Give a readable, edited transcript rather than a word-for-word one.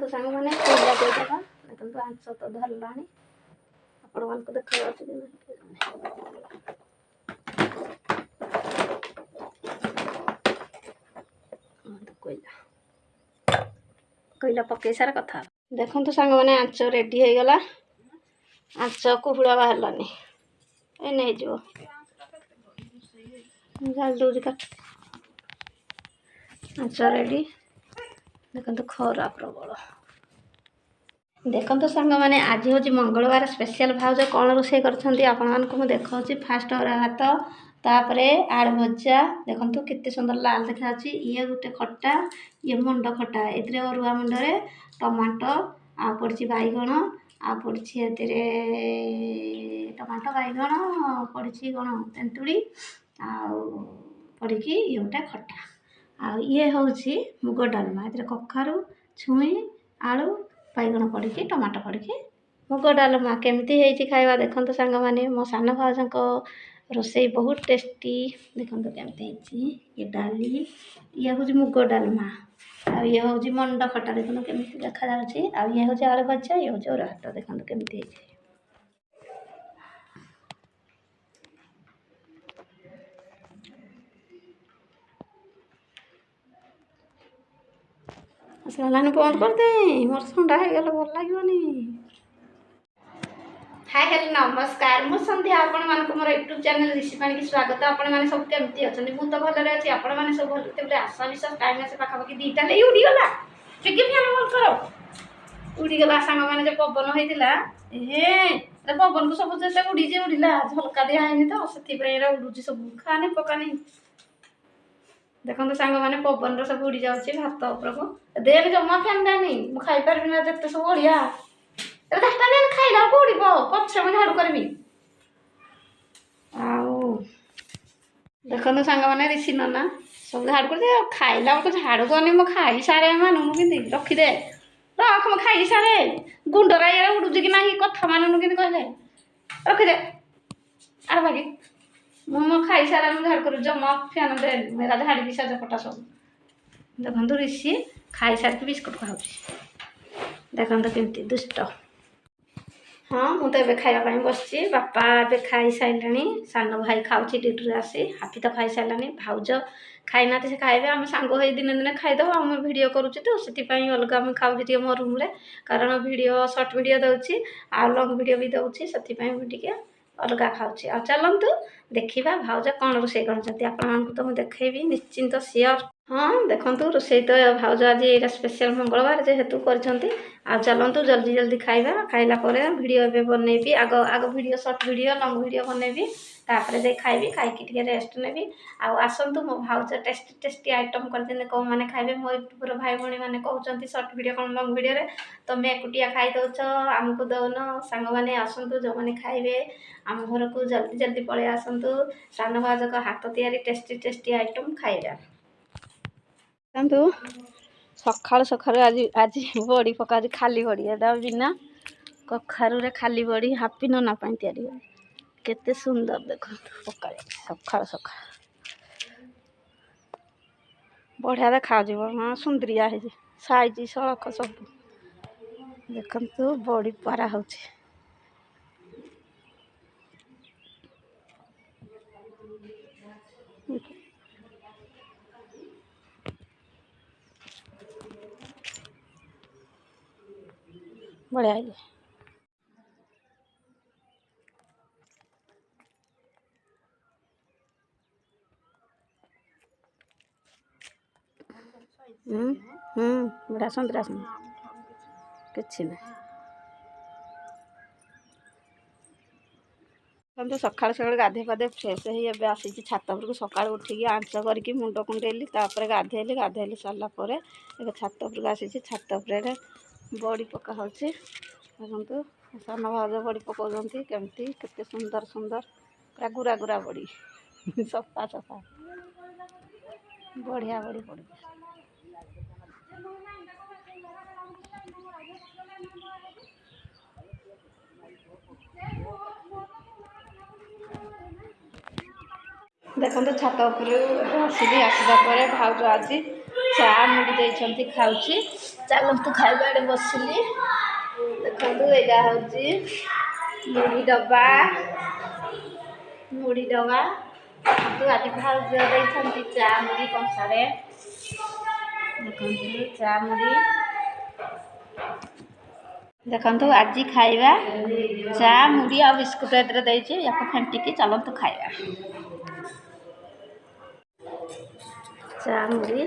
ଦେଖନ୍ତୁ ସାଙ୍ଗମାନେ କୋଇଲା ଦେଇଦେବା। ଦେଖନ୍ତୁ ଆଞ୍ଚ ତ ଧରିଲାଣି, ଆପଣମାନଙ୍କୁ ଦେଖାଯାଉଛି କି ନାହିଁ କୋଇଲା କୋଇଲା ପକେଇ ସାରା କଥା। ଦେଖନ୍ତୁ ସାଙ୍ଗମାନେ ଆଞ୍ଚ ରେଡ଼ି ହେଇଗଲା। ଆଞ୍ଚ କୁହୁଳା ବାହାରିଲାନି, ଏନେ ହେଇଯିବ। ଜାଳି ଦେଉଛି କାଠ। ଆଞ୍ଚ ରେଡ଼ି। ଦେଖନ୍ତୁ ଖରା ପ୍ରବଳ। ଦେଖନ୍ତୁ ସାଙ୍ଗମାନେ ଆଜି ହେଉଛି ମଙ୍ଗଳବାର ସ୍ପେଶିଆଲ ଭାଉଜ କ'ଣ ରୋଷେଇ କରିଛନ୍ତି ଆପଣମାନଙ୍କୁ ମୁଁ ଦେଖାଉଛି। ଫାଷ୍ଟ ଅରୁଆ ଭାତ, ତାପରେ ଆଳୁ ଭଜା। ଦେଖନ୍ତୁ କେତେ ସୁନ୍ଦର ଲାଲ ଦେଖାଯାଉଛି। ଇଏ ଗୋଟେ ଖଟା, ଇଏ ମୁଣ୍ଡ ଖଟା। ଏଥିରେ ଅରୁଆ ମୁଣ୍ଡରେ ଟମାଟୋ ଆଉ ପଡ଼ିଛି ବାଇଗଣ, ଆଉ ପଡ଼ିଛି ଏଥିରେ ଟମାଟୋ ବାଇଗଣ ପଡ଼ିଛି କ'ଣ ତେନ୍ତୁଳି ଆଉ ପଡ଼ିକି ଇଏ ଗୋଟେ ଖଟା। ଆଉ ଇଏ ହେଉଛି ମୁଗ ଡାଲମା। ଏଥିରେ କଖାରୁ, ଛୁଇଁ, ଆଳୁ, ବାଇଗଣ ପଡ଼ିକି ଟମାଟୋ ପଡ଼ିକି ମୁଗ ଡାଲମା। କେମିତି ହେଇଛି ଖାଇବା ଦେଖନ୍ତୁ ସାଙ୍ଗମାନେ। ମୋ ସାନ ଭାଉଜଙ୍କ ରୋଷେଇ ବହୁତ ଟେଷ୍ଟି। ଦେଖନ୍ତୁ କେମିତି ହେଇଛି। ଇଏ ଡାଲି, ଇଏ ହେଉଛି ମୁଗ ଡାଲମା, ଆଉ ଇଏ ହେଉଛି ମଣ୍ଡ ଖଟା। ଦେଖନ୍ତୁ କେମିତି ଦେଖାଯାଉଛି। ଆଉ ଇଏ ହେଉଛି ଆଳୁ ଭଜା, ଇଏ ହେଉଛି ଅରୁଆ ଭାତ। ଦେଖନ୍ତୁ କେମିତି ହେଇଛି। ଆସିଲାନି ବନ୍ଦ କରିଦେ, ମୋର ଥଣ୍ଡା ହେଇଗଲେ ଭଲ ଲାଗିବନି। ହାଇ ହେଲୋ ନମସ୍କାର, ମୁଁ ସନ୍ଧ୍ୟା। ଆପଣମାନଙ୍କୁ ମୋର ୟୁଟ୍ୟୁବ୍ ଚ୍ୟାନେଲ୍ ରିସି ପାଣିକି ସ୍ୱାଗତ। ଆପଣମାନେ ସବୁ କେମିତି ଅଛନ୍ତି? ମୁଁ ତ ଭଲରେ ଅଛି, ଆପଣମାନେ ସବୁ ଭଲ ଥିବେ ଆଶା ବିଶ୍ୱାସ। ଟାଇମ୍ ଆସି ପାଖାପାଖି 2ଟା ହେଇ ଉଡ଼ିଗଲା। ଟିକେ ଫ୍ୟାନ୍ ବନ୍ଦ କର। ଉଡ଼ିଗଲା ସାଙ୍ଗମାନେ। ଯେ ପବନ ହେଇଥିଲା, ପବନକୁ ସବୁ ଯେତେ ଉଡ଼ିଲା। ଝଲକା ଦିଆ ହେଇନି ତ, ସେଥିପାଇଁ ଏରା ଉଡ଼ୁଛି ସବୁ। ଖାନି ପକାନି। ଦେଖନ୍ତୁ ସାଙ୍ଗମାନେ ପବନର ସବୁ ଉଡ଼ି ଯାଉଛି ଭାତ ଉପରକୁ। ଦେନି ଜମା ଫ୍ୟାନ୍ ଦେନି, ମୁଁ ଖାଇପାରିବିନି ଯେତେ ସବୁ ଅଳିଆ। ଖାଇଲା ଉଡ଼ିବ, ପଛରେ ମୁଁ ଝାଡ଼ୁ କରିବି। ଆଉ ଦେଖନ୍ତୁ ସାଙ୍ଗମାନେ ରିସି ନନା ସବୁ ଝାଡ଼ୁ କରିଦେ। ଖାଇଲା ବେଳକୁ ଝାଡ଼ୁ କରିନି। ମୁଁ ଖାଇସାରେ ମାନୁନୁ କେମିତି? ରଖିଦେ, ରଖ, ମୁଁ ଖାଇସାରେ। ଗୁଣ୍ଡରା ଇଏ ଉଡ଼ୁଛି କି ନାହିଁ କଥା ମାନୁନୁ କେମିତି କହିଲେ? ରଖିଦେ। ଆର ବାଗି ମୁଁ ଖାଇସାରା ମୁଁ ଝାଡ଼ୁ କରିବି। ଜମା ଫ୍ୟାନ୍ ଦେନି, ଏରା ଝାଡ଼ିବି ସଜପଟା ସବୁ। ଦେଖନ୍ତୁ ରିସି ଖାଇସାରିକି ବିସ୍କୁଟ୍ ଖାଉଛି। ଦେଖନ୍ତୁ କେମିତି ଦୁଷ୍ଟ। ହଁ, ମୁଁ ତ ଏବେ ଖାଇବା ପାଇଁ ବସିଛି। ବାପା ଏବେ ଖାଇସାରିଲେଣି। ସାନ ଭାଇ ଖାଉଛି ଡ୍ୟୁଟିରୁ ଆସି। ହାପି ତ ଖାଇସାରିଲାଣି। ଭାଉଜ ଖାଇନାହାନ୍ତି, ସେ ଖାଇବେ। ଆମେ ସାଙ୍ଗ ହେଇ ଦିନେ ଦିନେ ଖାଇଦେବୁ। ଆମେ ଭିଡ଼ିଓ କରୁଛୁ ତ, ସେଥିପାଇଁ ଅଲଗା ଆମେ ଖାଉଛୁ ଟିକେ ମୋ ରୁମ୍ରେ। କାରଣ ଭିଡ଼ିଓ ସର୍ଟ ଭିଡ଼ିଓ ଦେଉଛି ଆଉ ଲଙ୍ଗ୍ ଭିଡ଼ିଓ ବି ଦେଉଛି, ସେଥିପାଇଁ ମୁଁ ଟିକେ ଅଲଗା ଖାଉଛି। ଆଉ ଚାଲନ୍ତୁ ଦେଖିବା ଭାଉଜ କ'ଣ ରୋଷେଇ କରିଛନ୍ତି। ଆପଣମାନଙ୍କୁ ତ ମୁଁ ଦେଖେଇବି ନିଶ୍ଚିନ୍ତ ସିଓର। ହଁ ଦେଖନ୍ତୁ ରୋଷେଇ ତ ଭାଉଜ ଆଜି ଏଇଟା ସ୍ପେଶିଆଲ ମଙ୍ଗଳବାର ଯେହେତୁ କରିଛନ୍ତି। ଆଉ ଚାଲନ୍ତୁ ଜଲ୍ଦି ଜଲ୍ଦି ଖାଇବା। ଖାଇଲା ପରେ ଭିଡ଼ିଓ ଏବେ ବନେଇବି। ଆଗ video short video long video ବନେଇବି, ତାପରେ ଯାଇ ଖାଇବି। ଖାଇକି ଟିକେ ରେଷ୍ଟ ନେବି। ଆଉ ଆସନ୍ତୁ ମୋ ଭାଉଜ ଟେଷ୍ଟି ଟେଷ୍ଟି ଆଇଟମ୍ କରିଛନ୍ତି। କେଉଁମାନେ ଖାଇବେ? ମୋ ୟୁଟ୍ୟୁବ୍ର ଭାଇ ଭଉଣୀମାନେ କହୁଛନ୍ତି ସର୍ଟ ଭିଡ଼ିଓ କ'ଣ ଲଙ୍ଗ୍ ଭିଡ଼ିଓରେ ତମେ ଏକୁଟିଆ ଖାଇଦେଉଛ, ଆମକୁ ଦେଉନ। ସାଙ୍ଗମାନେ ଆସନ୍ତୁ, ଯେଉଁମାନେ ଖାଇବେ ଆମ ଘରକୁ ଜଲ୍ଦି ଜଲ୍ଦି ପଳେଇ ଆସନ୍ତୁ। ସାନ ଭାଉଜଙ୍କ ହାତ ତିଆରି ଟେଷ୍ଟି ଟେଷ୍ଟି ଆଇଟମ୍ ଖାଇବା। ଦେଖନ୍ତୁ ସକାଳୁ ସକାଳୁ ଆଜି ବଡ଼ି ପକାଉଛି, ଖାଲି ବଡ଼ି। ଏଇଟା ବିନା କଖାରୁରେ ଖାଲି ବଡ଼ି ହାପି ନନା ପାଇଁ ତିଆରି ହୁଏ। କେତେ ସୁନ୍ଦର ଦେଖନ୍ତୁ ପକାଏ ସକାଳୁ ସକାଳୁ। ବଢ଼ିଆ ଦେଖାଯାଉଛି। ହଁ ସୁନ୍ଦରିଆ ହେଇଛି, ସାଇଜ ସଳଖ ସବୁ। ଦେଖନ୍ତୁ ବଡ଼ି ପାରା ହେଉଛି। ବଢ଼ିଆ ହେଇଛି। ବଢ଼ିଆ ସୁନ୍ଦର କିଛି ନାହିଁ। ଦେଖନ୍ତୁ ସକାଳୁ ସକାଳୁ ଗାଧୋଇ ପାଧୋଇ ଫ୍ରେଶ୍ ହେଇ ଏବେ ଆସିଛି ଛାତ ଉପରକୁ। ସକାଳୁ ଉଠିକି ଆଞ୍ଚ କରିକି ମୁଣ୍ଡ କୁଣ୍ଡେଇଲି, ତାପରେ ଗାଧୋଇଲି ସାରିଲା ପରେ ଏବେ ଛାତ ଉପରକୁ ଆସିଛି। ଛାତ ଉପରେ ବଡ଼ି ପକା ହେଉଛି। ଦେଖନ୍ତୁ ସାନ ଭାଉଜ ବଡ଼ି ପକାଉଛନ୍ତି କେମିତି, କେତେ ସୁନ୍ଦର ସୁନ୍ଦର ପୁରା ଗୁରା ଗୁରା ବଡ଼ି, ସଫା ସଫା ବଢ଼ିଆ ବଡ଼ି ପଡ଼ୁଛି। ଦେଖନ୍ତୁ ଛାତ ଉପରୁ ଆସିବା ପରେ ଭାଉଜ ଆଜି ଚା ମୁଡ଼ି ଦେଇଛନ୍ତି ଖାଉଛି। ଚାଲନ୍ତୁ ଖାଇବା ଆଡ଼େ ବସିଲି। ଦେଖନ୍ତୁ ଏଇଟା ହେଉଛି ମୁଢ଼ି ଡବା। ଦେଖନ୍ତୁ ଆଜି ଭାଉଜ ଦେଇଛନ୍ତି ଚା ମୁଢ଼ି କଂସାରେ। ଦେଖନ୍ତୁ ଚା ମୁଢ଼ି। ଦେଖନ୍ତୁ ଆଜି ଖାଇବା ଚା ମୁଢ଼ି ଆଉ ବିସ୍କୁଟ ଏଥିରେ ଦେଇଛି। ୟାକୁ ଫେଣ୍ଟିକି ଚାଲନ୍ତୁ ଖାଇବା। ଚା ମୁଢ଼ି